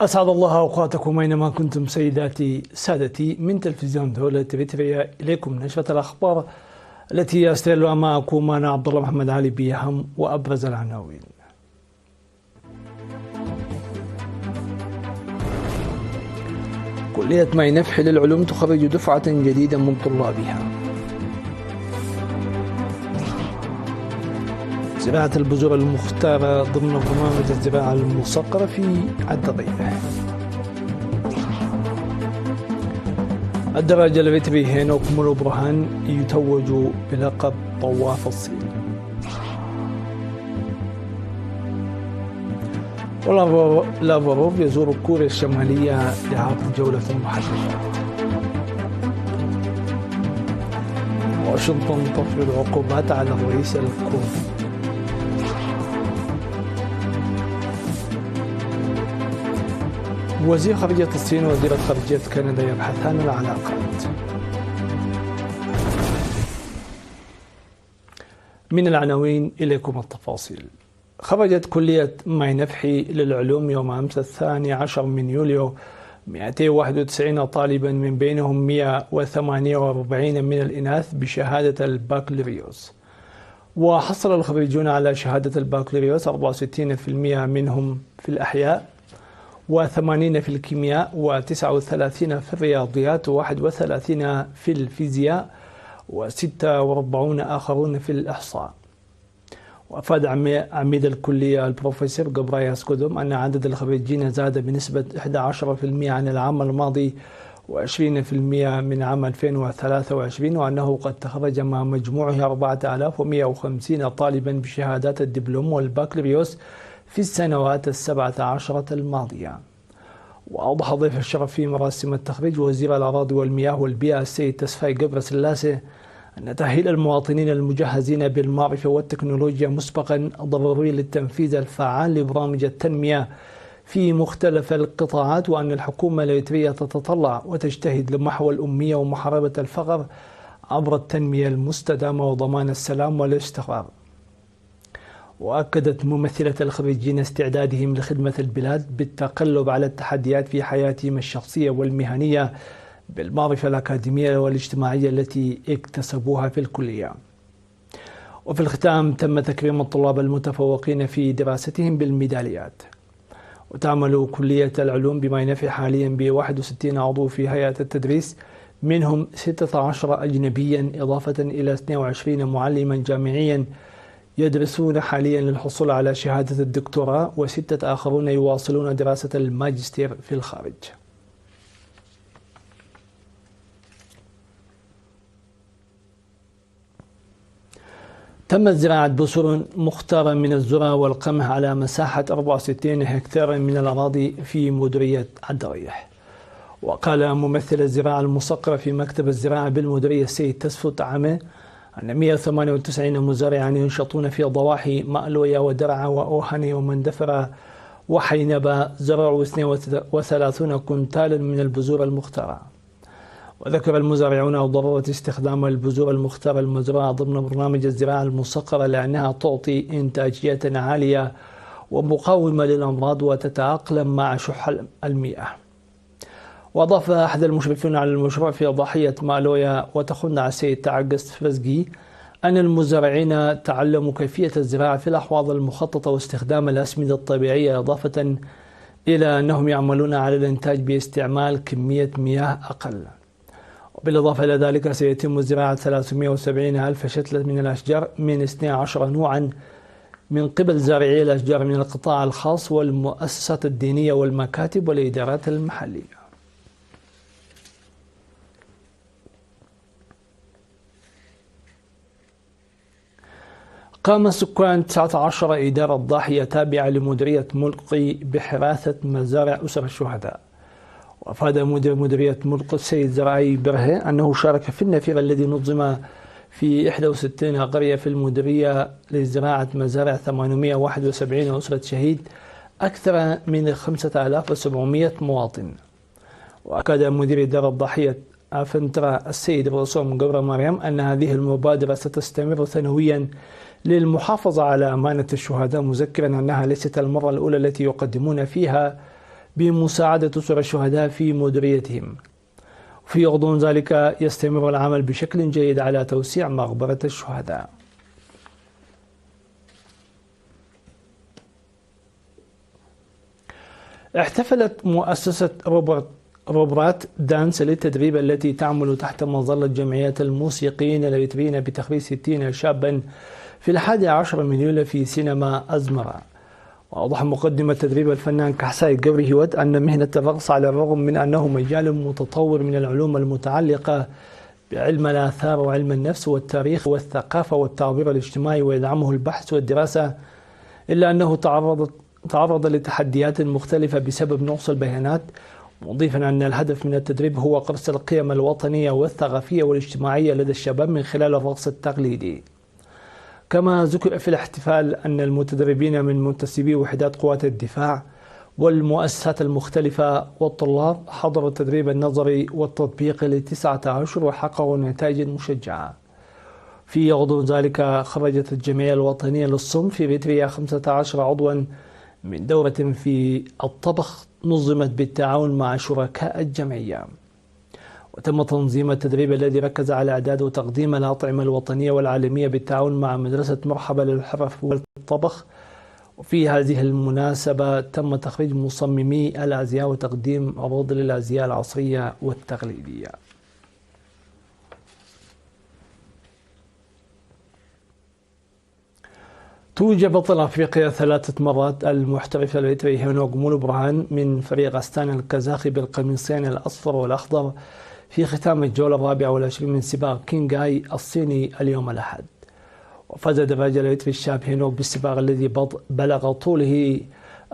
أسعد الله أوقاتكم أينما كنتم سيداتي سادتي. من تلفزيون دولة إريتريا إليكم نشرة الأخبار التي أستهلها معكم أنا عبد الله محمد علي بأهم وأبرز العناوين. كلية ماي نفح للعلوم تخرج دفعة جديدة من طلابها. زراعة البذور المختارة ضمن برنامج الزراعة المصقرة في الدرية. الدراجة الإريتري هينوك مولو برهان يتوج بلقب طواف الصين. ولافاروف يزور كوريا الشمالية لعقد جولة محددة. واشنطن تفرض عقوبات على الرئيس الكوري. وزير خارجية الصين ووزيرة خارجية كندا يبحثان العلاقات. من العناوين إليكم التفاصيل. خرجت كلية ماي نفحي للعلوم يوم أمس 12 يوليو 291 طالبا، من بينهم 148 من الإناث بشهادة البكالوريوس. وحصل الخريجون على شهادة البكالوريوس 64% منهم في الأحياء، و80 في الكيمياء، و39 في الرياضيات، و31 في الفيزياء، و46 آخرون في الإحصاء. وأفاد عميد الكلية البروفيسور جبراياس كودوم أن عدد الخريجين زاد بنسبة 11% عن العام الماضي و20% من عام 2023، وأنه قد تخرج مع مجموعه 4150 طالبا بشهادات الدبلوم والبكالوريوس في السنوات 17 الماضية. وأوضح ضيف الشرف في مراسم التخريج وزير الأراضي والمياه والبيئة السيد تسفاي قبر سلاسة أن تأهيل المواطنين المجهزين بالمعرفة والتكنولوجيا مسبقا ضروري للتنفيذ الفعال لبرامج التنمية في مختلف القطاعات، وأن الحكومة الإريترية تتطلع وتجتهد لمحو الأمية ومحاربة الفقر عبر التنمية المستدامة وضمان السلام والاستقرار. وأكدت ممثلة الخريجين استعدادهم لخدمة البلاد بالتقلب على التحديات في حياتهم الشخصية والمهنية بالمعرفة الأكاديمية والاجتماعية التي اكتسبوها في الكلية. وفي الختام تم تكريم الطلاب المتفوقين في دراستهم بالميداليات. وتعمل كلية العلوم بماي نفح حاليا ب 61 عضو في هيئة التدريس، منهم 16 أجنبيا إضافة إلى 22 معلما جامعيا يدرسون حاليا للحصول على شهادة الدكتوراه، و6 آخرون يواصلون دراسة الماجستير في الخارج. تمت زراعة بذور مختارة من الذرة والقمح على مساحة 64 هكتار من الأراضي في مديرية الدريح. وقال ممثل الزراعة المصقرة في مكتب الزراعة بالمديرية السيد تسفوت عامة أن 198 مزارعا ينشطون في ضواحي مألوية ودرعا وأوهني ومندفرة وحينبة زرعوا 32 كنتالا من البذور المختارة. وذكر المزارعون ضرورة استخدام البذور المختارة المزروعة ضمن برنامج الزراعة المصقرة لأنها تعطي إنتاجية عالية ومقاومة للأمراض وتتأقلم مع شح المياه. وأضاف أحد المشرفين على المشروع في ضاحية مألويا وتخنع السيد تعقست فرزقي أن المزارعين تعلموا كيفية الزراعة في الأحواض المخططة واستخدام الأسمدة الطبيعية، إضافة إلى أنهم يعملون على الإنتاج باستعمال كمية مياه أقل. وبالإضافة إلى ذلك سيتم زراعة 370 ألف شتلة من الأشجار من 12 نوعا من قبل زارعي الأشجار من القطاع الخاص والمؤسسات الدينية والمكاتب والإدارات المحلية. قام سكان 19 إدارة ضاحية تابعة لمديرية ملقي بحراثة مزارع أسر الشهداء. وأفاد مدير مديرية ملقي السيد زرعي برهة أنه شارك في النفير الذي نظم في 61 قرية في المديرية لزراعة مزارع 871 أسرة شهيد أكثر من 5700 مواطن. وأكد مدير إدارة ضاحية أفنترا السيد رسوم قبر مريم أن هذه المبادرة ستستمر سنويا للمحافظة على أمانة الشهداء، مذكرا أنها ليست المرة الأولى التي يقدمون فيها بمساعدة أسر الشهداء في مديريتهم. في غضون ذلك يستمر العمل بشكل جيد على توسيع مقبرة الشهداء. احتفلت مؤسسة روبرت دانس للتدريب التي تعمل تحت مظلة جمعية الموسيقيين الإريتريين بتخريج 60 شابا في 11 من يوليو في سينما أزمرة. وأوضح مقدمة تدريب الفنان كحساي قبري هوت أن مهنة الرقص على الرغم من أنه مجال متطور من العلوم المتعلقة بعلم الآثار وعلم النفس والتاريخ والثقافة والتعبير الاجتماعي ويدعمه البحث والدراسة، إلا أنه تعرض لتحديات مختلفة بسبب نقص البيانات، مضيفا أن الهدف من التدريب هو قرص القيم الوطنية والثقافية والاجتماعية لدى الشباب من خلال الرقص التقليدي. كما ذكر في الاحتفال أن المتدربين من منتسبي وحدات قوات الدفاع والمؤسسات المختلفة والطلاب حضروا التدريب النظري والتطبيقي ل9 أشهر وحققوا نتائج مشجعة. في غضون ذلك خرجت الجمعية الوطنية للصم في إريتريا 15 عضوا من دورة في الطبخ نظمت بالتعاون مع شركاء الجمعية. وتم تنظيم التدريب الذي ركز على إعداد وتقديم الأطعمة الوطنية والعالمية بالتعاون مع مدرسة مرحبا للحرف والطبخ. وفي هذه المناسبة تم تخريج مصممي الأزياء وتقديم عروض للأزياء العصرية والتقليدية. توج بطل أفريقيا 3 مرات المحترف الإريتري هينوغ مولو برهان من فريق أستانا الكازاخي بالقميصين الأصفر والأخضر في ختام الجولة 24 من سباق كينغاي الصيني اليوم الأحد. وفاز الدراجة الإريتري الشاب هينوغ بالسباق الذي بلغ طوله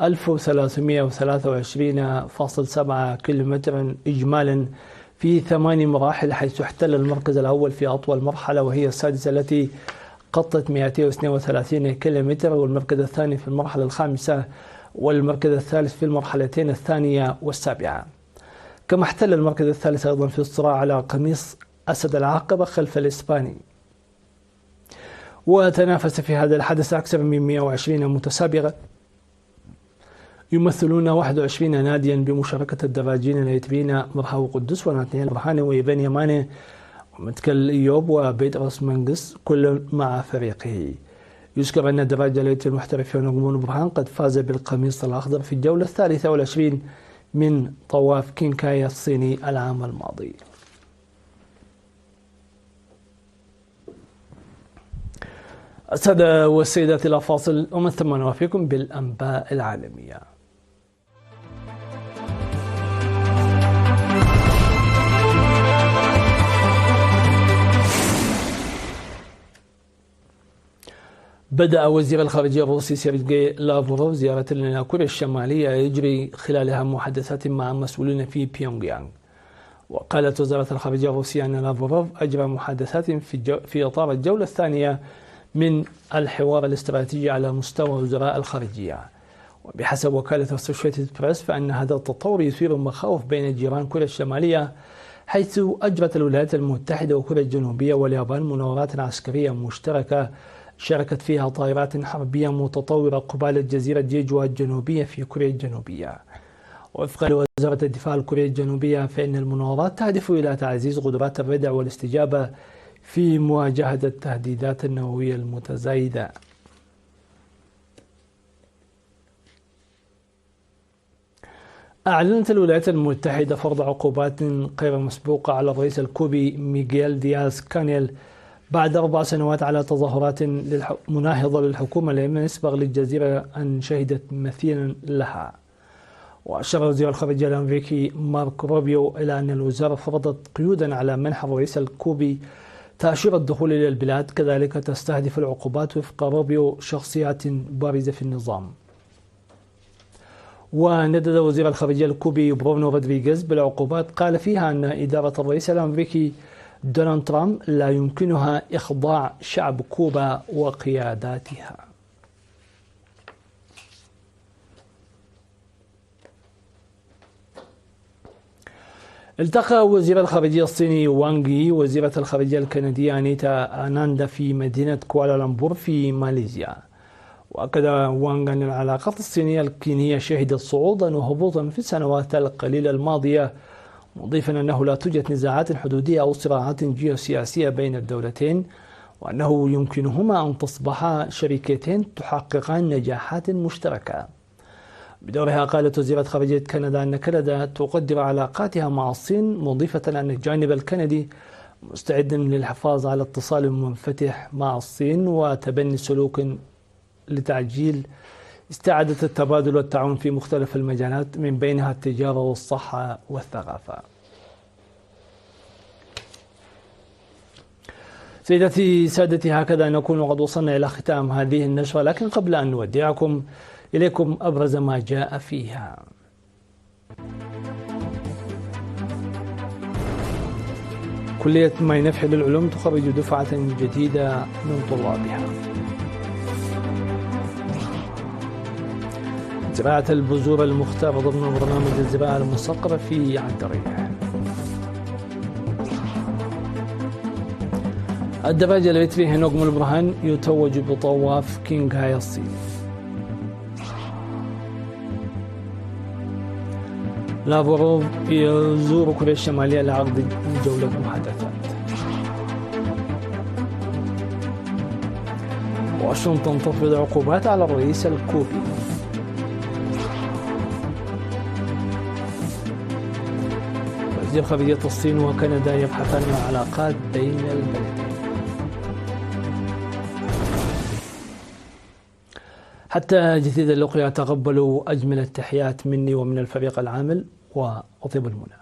1323.7 كيلومتر إجمالا في 8 مراحل، حيث احتل المركز الأول في أطول مرحلة وهي السادسة التي قطت 232 كيلومتر، والمركز الثاني في المرحلة الخامسة، والمركز الثالث في المرحلتين الثانية والسابعة. كما احتل المركز الثالث أيضا في الصراع على قميص أسد العاقبة خلف الإسباني. وتنافس في هذا الحدث أكثر من 120 متسابقة يمثلون 21 ناديا بمشاركة الدراجين الإريتريين مرحاو قدس وناتنيال برهاني وإيبان يماني ومتكل إيوب وبيدرس منقس كل مع فريقه. يذكر أن الدراجة الإريتري المحترف هينوغ مولو برهان قد فاز بالقميص الأخضر في الجولة 23 من طواف كينغاي الصيني العام الماضي. السادة والسيدات إلى فاصل ومن ثم نوافيكم بالأنباء العالمية. بدأ وزير الخارجية الروسي سيرجي لافروف زيارة إلى كوريا الشمالية يجري خلالها محادثات مع مسؤولين في بيونغ يانغ. وقالت وزارة الخارجية الروسية أن لافروف أجرى محادثات في إطار الجولة الثانية من الحوار الاستراتيجي على مستوى وزراء الخارجية. وبحسب وكالة أسوشيتد بريس فإن هذا التطور يثير مخاوف بين جيران كوريا الشمالية، حيث أجرت الولايات المتحدة وكوريا الجنوبية واليابان مناورات عسكرية مشتركة شاركت فيها طائرات حربية متطورة قبالة جزيرة جيجوا الجنوبية في كوريا الجنوبية. وفقا لوزارة الدفاع الكورية الجنوبية فإن المناورات تهدف إلى تعزيز قدرات الردع والاستجابة في مواجهة التهديدات النووية المتزايدة. أعلنت الولايات المتحدة فرض عقوبات غير مسبوقة على الرئيس الكوبي ميغيل دياز كانيل بعد 4 سنوات على تظاهرات مناهضة للحكومة لم يسبق للجزيرة أن شهدت مثيلا لها. وأشار وزير الخارجية الأمريكي مارك روبيو إلى أن الوزارة فرضت قيودا على منح الرئيس الكوبي تأشيرة الدخول إلى البلاد، كذلك تستهدف العقوبات وفق روبيو شخصيات بارزة في النظام. وندد وزير الخارجية الكوبي برونو رودريغيز بالعقوبات، قال فيها أن إدارة الرئيس الأمريكي دونالد ترامب لا يمكنها إخضاع شعب كوبا وقياداتها. التقى وزير الخارجية الصيني وانغ يي وزيرة الخارجية الكندية أنيتا آناندا في مدينة كوالالمبور في ماليزيا. وأكد وانغ أن العلاقات الصينية الكينية شهدت صعودا وهبوطا في السنوات القليلة الماضية، مضيفا أنه لا توجد نزاعات حدودية أو صراعات جيوسياسية بين الدولتين، وأنه يمكنهما أن تصبحا شريكتين تحققان نجاحات مشتركة. بدورها قالت وزيرة خارجية كندا أن كندا تقدر علاقاتها مع الصين، مضيفة أن الجانب الكندي مستعد للحفاظ على اتصال منفتح مع الصين وتبني سلوك لتعجيل استعادة التبادل والتعاون في مختلف المجالات من بينها التجارة والصحة والثقافة. سيدتي سادتي، هكذا نكون قد وصلنا إلى ختام هذه النشرة، لكن قبل أن نودعكم إليكم أبرز ما جاء فيها. كلية ماي نفحي للعلوم تخرج دفعة جديدة من طلابها. زراعة البذور المختارة ضمن برنامج الزراعة المصقرة في عدرية. الدراجة الإلكتريكية هينوغ ملبرهان يتوج بطواف كينغ هاي الصيني. لافروف يزور كوريا الشمالية لعقد جولة محادثات. واشنطن تفرض عقوبات على الرئيس الكوبي. وزير خارجية الصين وكندا يبحثان عن العلاقات بين البلدين. حتى جديد اللقيا تقبلوا أجمل التحيات مني ومن الفريق العامل وأطيب المنى.